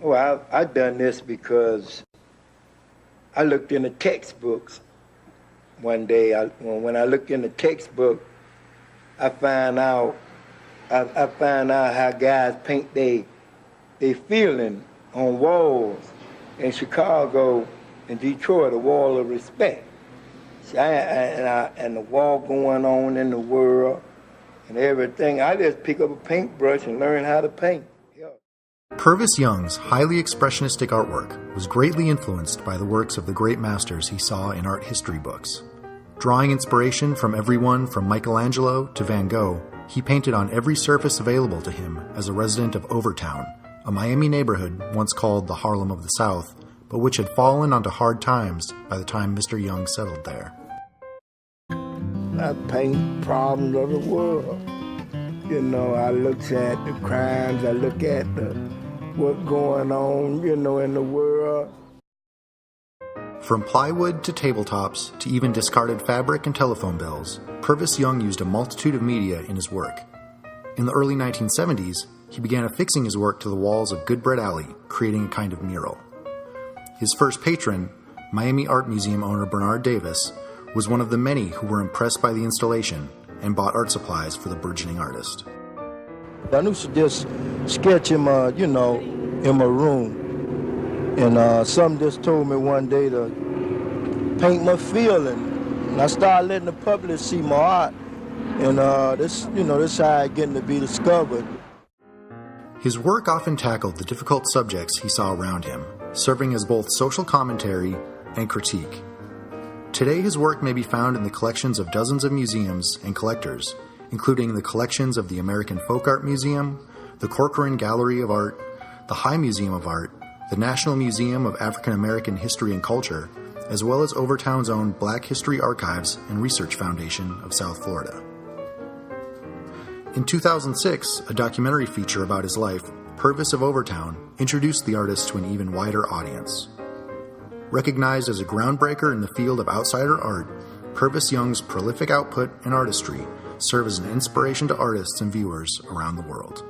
Well, I done this because I looked in the textbooks one day. When I looked in the textbook, I find out how guys paint they feeling on walls in Chicago and Detroit, a wall of respect. And the war going on in the world and everything. I just pick up a paintbrush and learn how to paint. Yeah. Purvis Young's highly expressionistic artwork was greatly influenced by the works of the great masters he saw in art history books. Drawing inspiration from everyone from Michelangelo to Van Gogh, he painted on every surface available to him as a resident of Overtown, a Miami neighborhood once called the Harlem of the South, but which had fallen onto hard times by the time Mr. Young settled there. I paint problems of the world. You know, I look at the crimes, I look at what's going on, in the world. From plywood to tabletops to even discarded fabric and telephone bills, Purvis Young used a multitude of media in his work. In the early 1970s, he began affixing his work to the walls of Goodbread Alley, creating a kind of mural. His first patron, Miami Art Museum owner Bernard Davis, was one of the many who were impressed by the installation and bought art supplies for the burgeoning artist. I used to just sketch in my, in my room. And something just told me one day to paint my feeling. And I started letting the public see my art. And this how it's getting to be discovered. His work often tackled the difficult subjects he saw around him, serving as both social commentary and critique. Today his work may be found in the collections of dozens of museums and collectors, including the collections of the American Folk Art Museum, the Corcoran Gallery of Art, the High Museum of Art, the National Museum of African American History and Culture, as well as Overtown's own Black History Archives and Research Foundation of South Florida. In 2006, a documentary feature about his life, Purvis of Overtown, introduced the artist to an even wider audience. Recognized as a groundbreaker in the field of outsider art, Purvis Young's prolific output and artistry serve as an inspiration to artists and viewers around the world.